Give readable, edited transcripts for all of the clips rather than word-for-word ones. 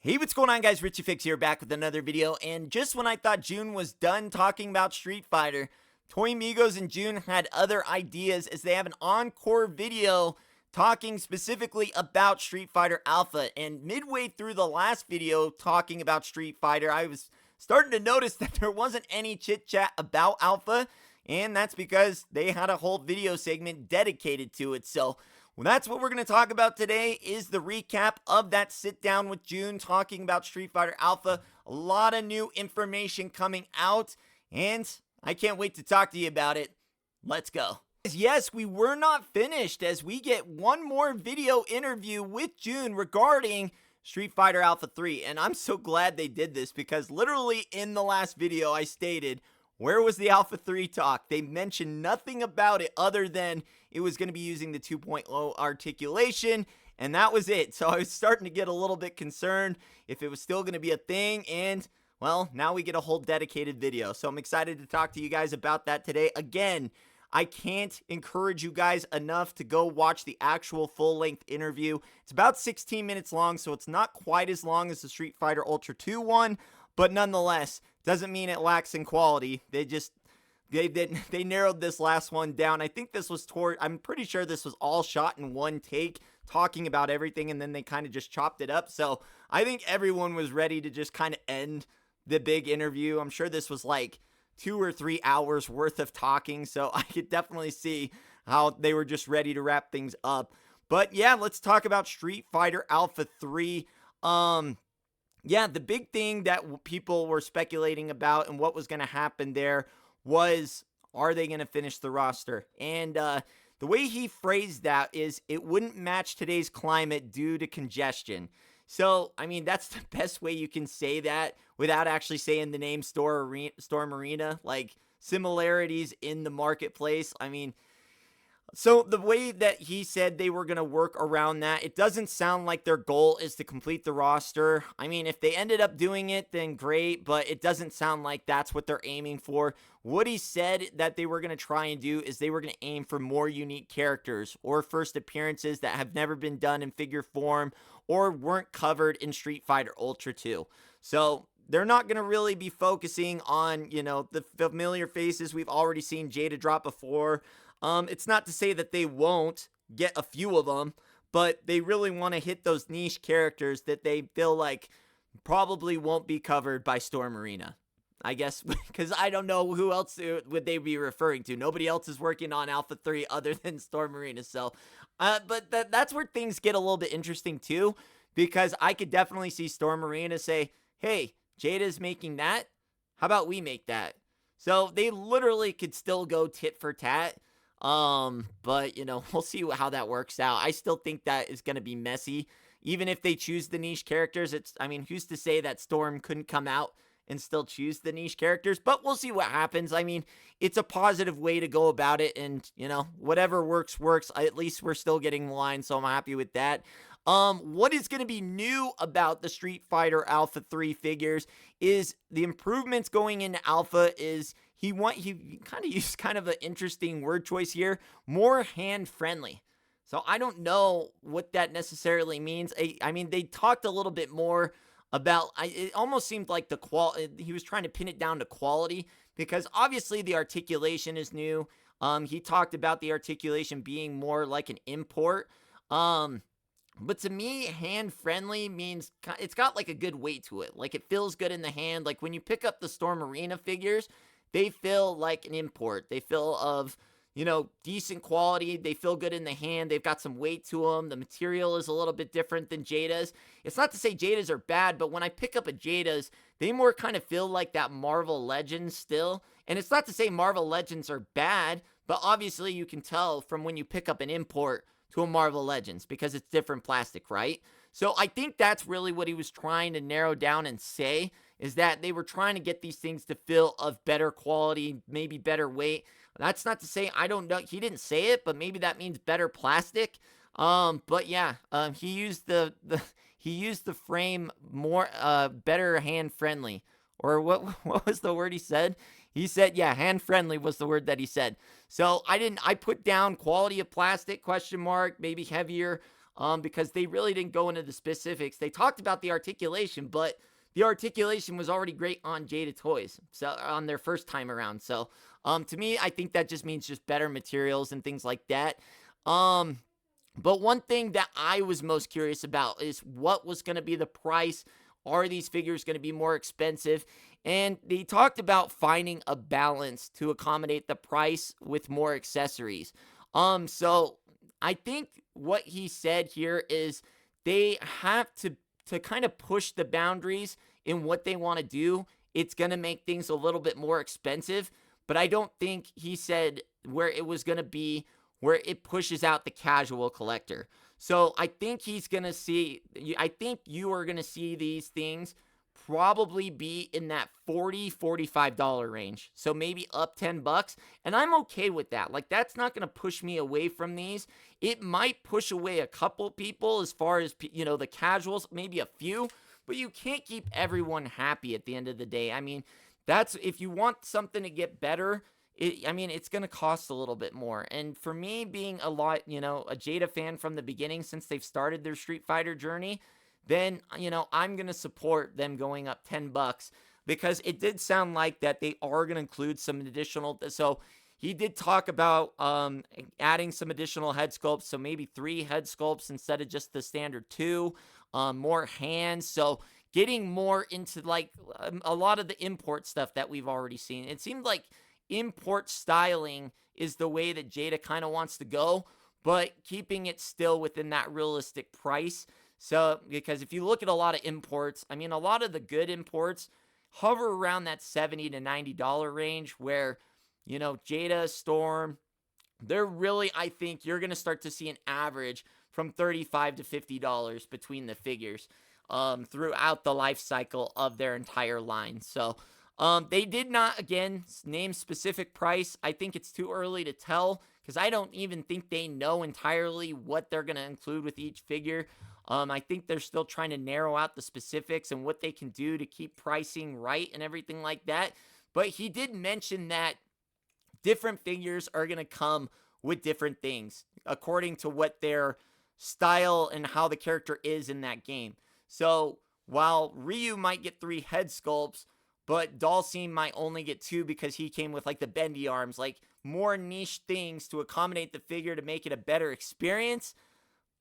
Hey, what's going on, guys? Richie Fix here, back with another video. And just when I thought Juhn was done talking about Street Fighter, Toy Migos and Juhn had other ideas as they have an encore video talking specifically about Street Fighter Alpha. And midway through the last video talking about Street Fighter, I was starting to notice that there wasn't any chit chat about Alpha, and that's because they had a whole video segment dedicated to it. So well, that's what we're going to talk about today, is the recap of that sit down with Juhn talking about Street Fighter Alpha. A lot of new information coming out, and I can't wait to talk to you about it. Let's go. Yes, we were not finished, as we get one more video interview with Juhn regarding Street Fighter Alpha 3, and I'm so glad they did this because literally in the last video I stated, where was the Alpha 3 talk? They mentioned nothing about it other than it was going to be using the 2.0 articulation, and that was it. So I was starting to get a little bit concerned if it was still going to be a thing, and well, now we get a whole dedicated video. So I'm excited to talk to you guys about that today. Again, I can't encourage you guys enough to go watch the actual full-length interview. It's about 16 minutes long, so it's not quite as long as the Street Fighter Ultra 2 one, but nonetheless, doesn't mean it lacks in quality. They narrowed this last one down. I think this was I'm pretty sure this was all shot in one take, talking about everything, and then they kind of just chopped it up. So I think everyone was ready to just kind of end the big interview. I'm sure this was like 2 or 3 hours worth of talking, so I could definitely see how they were just ready to wrap things up. But yeah, let's talk about Street Fighter Alpha 3. Yeah, the big thing that people were speculating about and what was going to happen there was, are they going to finish the roster? And the way he phrased that is, it wouldn't match today's climate due to congestion. I mean, that's the best way you can say that without actually saying the name Storm Arena, like similarities in the marketplace. I mean, so the way that he said they were going to work around that, it doesn't sound like their goal is to complete the roster. I mean, if they ended up doing it, then great, but it doesn't sound like that's what they're aiming for. What he said that they were going to try and do is they were going to aim for more unique characters or first appearances that have never been done in figure form or weren't covered in Street Fighter Ultra 2. So they're not going to really be focusing on, the familiar faces we've already seen Jada drop before. It's not to say that they won't get a few of them, but they really want to hit those niche characters that they feel like probably won't be covered by Storm Arena. I guess, because I don't know who else would they be referring to. Nobody else is working on Alpha 3 other than Storm Arena. So, but that's where things get a little bit interesting too, because I could definitely see Storm Arena say, hey, Jada's making that. How about we make that? So they literally could still go tit for tat. But we'll see how that works out. I still think that is going to be messy. Even if they choose the niche characters, I mean, who's to say that Storm couldn't come out and still choose the niche characters? But we'll see what happens. I mean, it's a positive way to go about it, and whatever works. At least we're still getting the line, so I'm happy with that. What is going to be new about the Street Fighter Alpha 3 figures is the improvements going into Alpha is he kind of used kind of an interesting word choice here, more hand-friendly. So I don't know what that necessarily means. I mean, they talked a little bit more about, it almost seemed like he was trying to pin it down to quality, because obviously the articulation is new. He talked about the articulation being more like an import. But to me, hand-friendly means it's got like a good weight to it. Like, it feels good in the hand. Like, when you pick up the Storm Arena figures, they feel like an import. They feel of, decent quality. They feel good in the hand. They've got some weight to them. The material is a little bit different than Jada's. It's not to say Jada's are bad, but when I pick up a Jada's, they more kind of feel like that Marvel Legends still. And it's not to say Marvel Legends are bad, but obviously you can tell from when you pick up an import to a Marvel Legends, because it's different plastic, right? So I think that's really what he was trying to narrow down and say, is that they were trying to get these things to feel of better quality, maybe better weight. That's not to say, I don't know, he didn't say it, but maybe that means better plastic. But yeah, he used the frame more, better hand friendly, or what was the word he said? He said, yeah, hand friendly was the word that he said. So I put down quality of plastic, question mark, maybe heavier. because they really didn't go into the specifics. They talked about the articulation, but the articulation was already great on Jada Toys, so on their first time around. So to me, I think that just means just better materials and things like that. But one thing that I was most curious about is what was going to be the price. Are these figures going to be more expensive? And they talked about finding a balance to accommodate the price with more accessories. So I think what he said here is they have to kind of push the boundaries in what they want to do. It's going to make things a little bit more expensive, but I don't think he said where it was going to be where it pushes out the casual collector. So I think he's going to see, I think you are going to see these things probably be in that $40-$45 range. So maybe up $10. And I'm okay with that. Like, that's not going to push me away from these. It might push away a couple people as far as, the casuals, maybe a few, but you can't keep everyone happy at the end of the day. I mean, that's, if you want something to get better, it's going to cost a little bit more. And for me, being a Jada fan from the beginning since they've started their Street Fighter journey, then, I'm going to support them going up $10 because it did sound like that they are going to include some additional. So he did talk about adding some additional head sculpts. So maybe 3 head sculpts instead of just the standard 2, more hands. So getting more into like a lot of the import stuff that we've already seen. It seemed like import styling is the way that Jada kind of wants to go, but keeping it still within that realistic price. So, because if you look at a lot of imports, a lot of the good imports hover around that $70 to $90 range where, Jada, Storm, they're really, I think you're going to start to see an average from $35 to $50 between the figures throughout the life cycle of their entire line. So, they did not, again, name specific price. I think it's too early to tell because I don't even think they know entirely what they're going to include with each figure. I think they're still trying to narrow out the specifics and what they can do to keep pricing right and everything like that. But he did mention that different figures are going to come with different things according to what their style and how the character is in that game. So while Ryu might get 3 head sculpts, but Dalsim might only get 2 because he came with like the bendy arms, like more niche things to accommodate the figure to make it a better experience.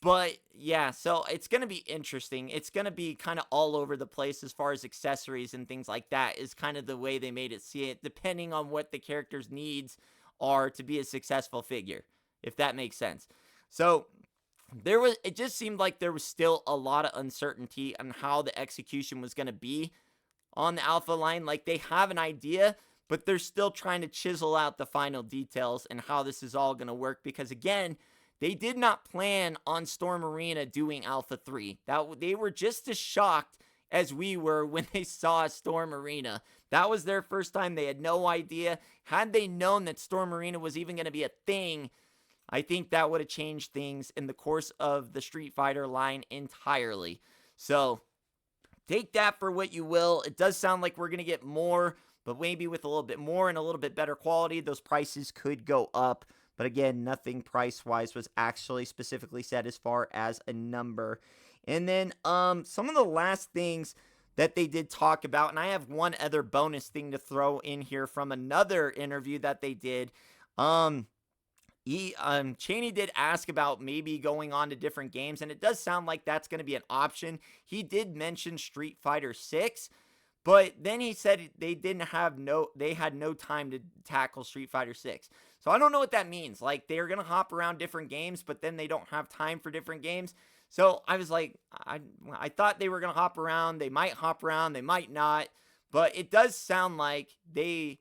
But yeah, so it's going to be interesting. It's going to be kind of all over the place as far as accessories and things like that is kind of the way they made it see it, depending on what the character's needs are to be a successful figure, if that makes sense. So it just seemed like there was still a lot of uncertainty on how the execution was going to be on the Alpha line. Like, they have an idea, but they're still trying to chisel out the final details and how this is all going to work because, again, they did not plan on Storm Arena doing Alpha 3. They were just as shocked as we were when they saw Storm Arena. That was their first time. They had no idea. Had they known that Storm Arena was even going to be a thing, I think that would have changed things in the course of the Street Fighter line entirely. So take that for what you will. It does sound like we're going to get more, but maybe with a little bit more and a little bit better quality, those prices could go up. But again, nothing price-wise was actually specifically said as far as a number. And then some of the last things that they did talk about, and I have one other bonus thing to throw in here from another interview that they did. Chaney did ask about maybe going on to different games, and it does sound like that's going to be an option. He did mention Street Fighter 6, but then he said they had no time to tackle Street Fighter 6. So I don't know what that means. Like, they're going to hop around different games, but then they don't have time for different games. So I was like, I thought they were going to hop around. They might hop around. They might not. But it does sound like they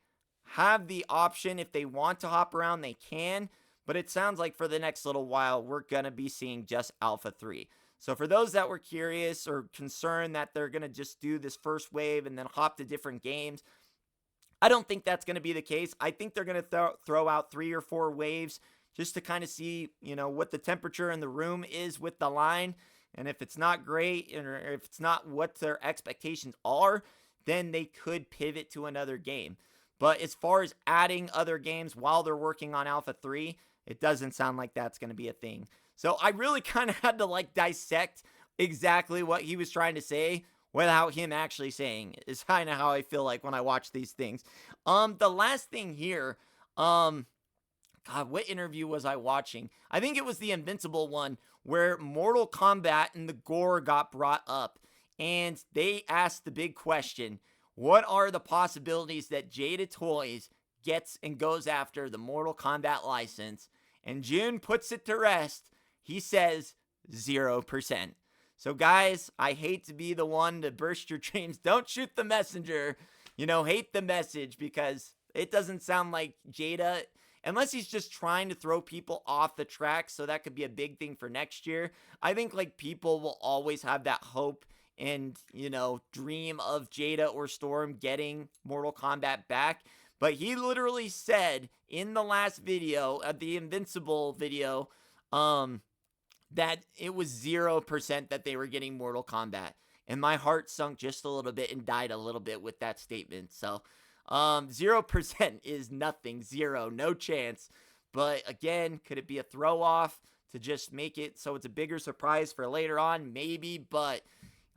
have the option. If they want to hop around, they can. But it sounds like for the next little while, we're going to be seeing just Alpha 3. So for those that were curious or concerned that they're going to just do this first wave and then hop to different games, I don't think that's going to be the case. I think they're going to throw out 3 or 4 waves just to kind of see, what the temperature in the room is with the line. And if it's not great, or if it's not what their expectations are, then they could pivot to another game. But as far as adding other games while they're working on Alpha 3, it doesn't sound like that's going to be a thing. So I really kind of had to like dissect exactly what he was trying to say without him actually saying it, is kind of how I feel like when I watch these things. The last thing here, God, what interview was I watching? I think it was the Invincible one where Mortal Kombat and the gore got brought up. And they asked the big question, what are the possibilities that Jada Toys gets and goes after the Mortal Kombat license? And Juhn puts it to rest. He says 0%. So guys, I hate to be the one to burst your dreams. Don't shoot the messenger. Hate the message, because it doesn't sound like Jada, unless he's just trying to throw people off the track, so that could be a big thing for next year. I think like people will always have that hope and, dream of Jada or Storm getting Mortal Kombat back. But he literally said in the last video, the Invincible video, that it was 0% that they were getting Mortal Kombat. And my heart sunk just a little bit and died a little bit with that statement. So 0% is nothing, zero, no chance. But again, could it be a throw off to just make it so it's a bigger surprise for later on? Maybe, but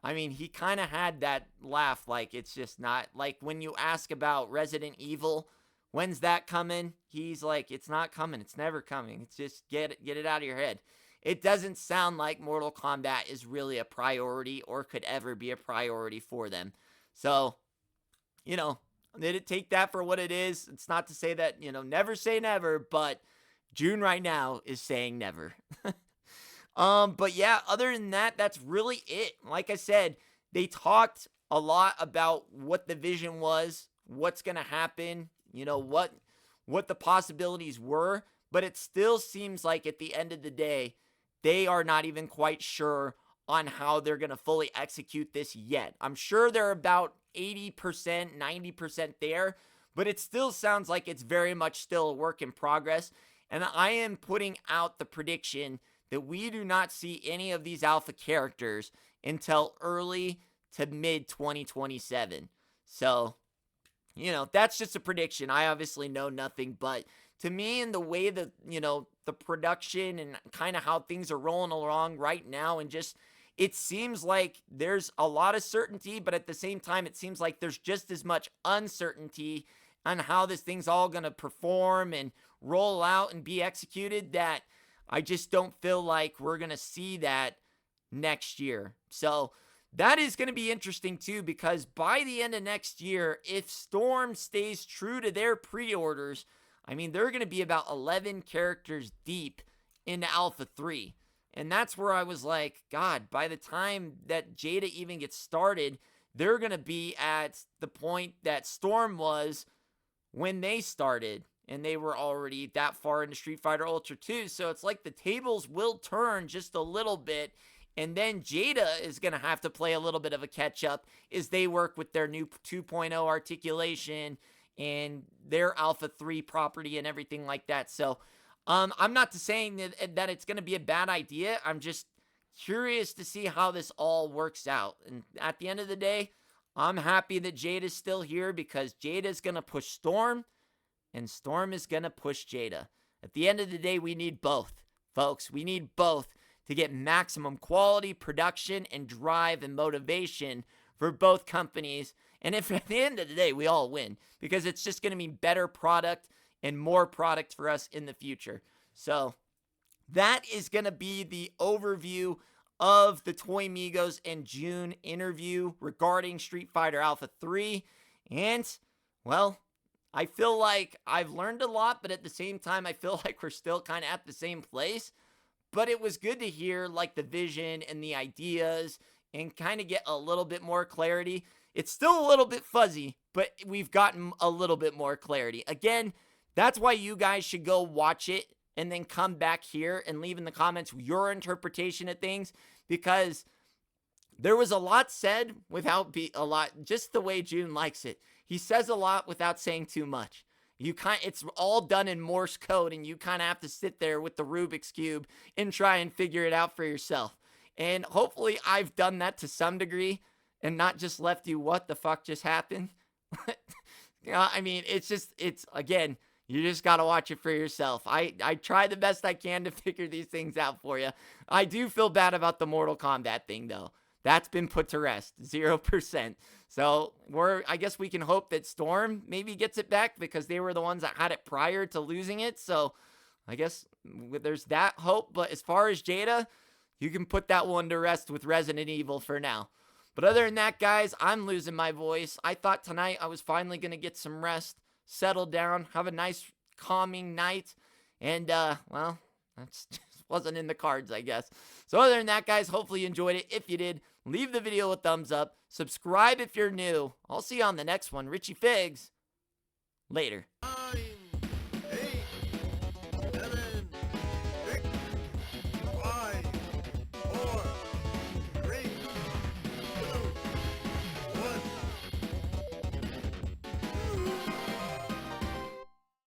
I mean, he kind of had that laugh like it's just not, like when you ask about Resident Evil, when's that coming? He's like, it's not coming, it's never coming. It's just get it out of your head. It doesn't sound like Mortal Kombat is really a priority or could ever be a priority for them. So, did it take that for what it is? It's not to say that, never say never, but Juhn right now is saying never. But yeah, other than that, that's really it. Like I said, they talked a lot about what the vision was, what's going to happen, what the possibilities were, but it still seems like at the end of the day, they are not even quite sure on how they're going to fully execute this yet. I'm sure they're about 80%, 90% there, but it still sounds like it's very much still a work in progress. And I am putting out the prediction that we do not see any of these alpha characters until early to mid 2027. So, that's just a prediction. I obviously know nothing, but to me, and the way that, the production and kind of how things are rolling along right now, and just, it seems like there's a lot of certainty, but at the same time, it seems like there's just as much uncertainty on how this thing's all going to perform and roll out and be executed, that I just don't feel like we're going to see that next year. So that is going to be interesting too, because by the end of next year, if Storm stays true to their pre-orders, I mean, they're going to be about 11 characters deep into Alpha 3. And that's where I was like, God, by the time that Jada even gets started, they're going to be at the point that Storm was when they started. And they were already that far into Street Fighter Ultra 2. So it's like the tables will turn just a little bit. And then Jada is going to have to play a little bit of a catch-up as they work with their new 2.0 articulation and their Alpha 3 property and everything like that. So I'm not saying that it's going to be a bad idea. I'm just curious to see how this all works out. And at the end of the day, I'm happy that Jada's still here, because Jada's going to push Storm, and Storm is going to push Jada. At the end of the day, we need both, folks. We need both to get maximum quality, production, and drive and motivation for both companies. And if at the end of the day, we all win, because it's just going to mean better product and more product for us in the future. So that is going to be the overview of the Toy Migos and Juhn interview regarding Street Fighter Alpha 3. And, well, I feel like I've learned a lot, but at the same time, I feel like we're still kind of at the same place. But it was good to hear, like, the vision and the ideas and kind of get a little bit more clarity. It's still a little bit fuzzy, but we've gotten a little bit more clarity. Again, that's why you guys should go watch it and then come back here and leave in the comments your interpretation of things, because there was a lot said without a lot, just the way Juhn likes it. He says a lot without saying too much. It's all done in Morse code, and you kind of have to sit there with the Rubik's Cube and try and figure it out for yourself. And hopefully I've done that to some degree and not just left you, what the fuck just happened? I mean, again, You just got to watch it for yourself. I try the best I can to figure these things out for you. I do feel bad about the Mortal Kombat thing, though. That's been put to rest. 0%. So I guess we can hope that Storm maybe gets it back because they were the ones that had it prior to losing it. So I guess there's that hope. But as far as Jada, you can put that one to rest with Resident Evil for now. But other than that, guys, I'm losing my voice. I thought tonight I was finally going to get some rest, settle down, have a nice calming night. And, well, that just wasn't in the cards, I guess. So other than that, guys, hopefully you enjoyed it. If you did, leave the video a thumbs up. Subscribe if you're new. I'll see you on the next one. Richie Figs. Later.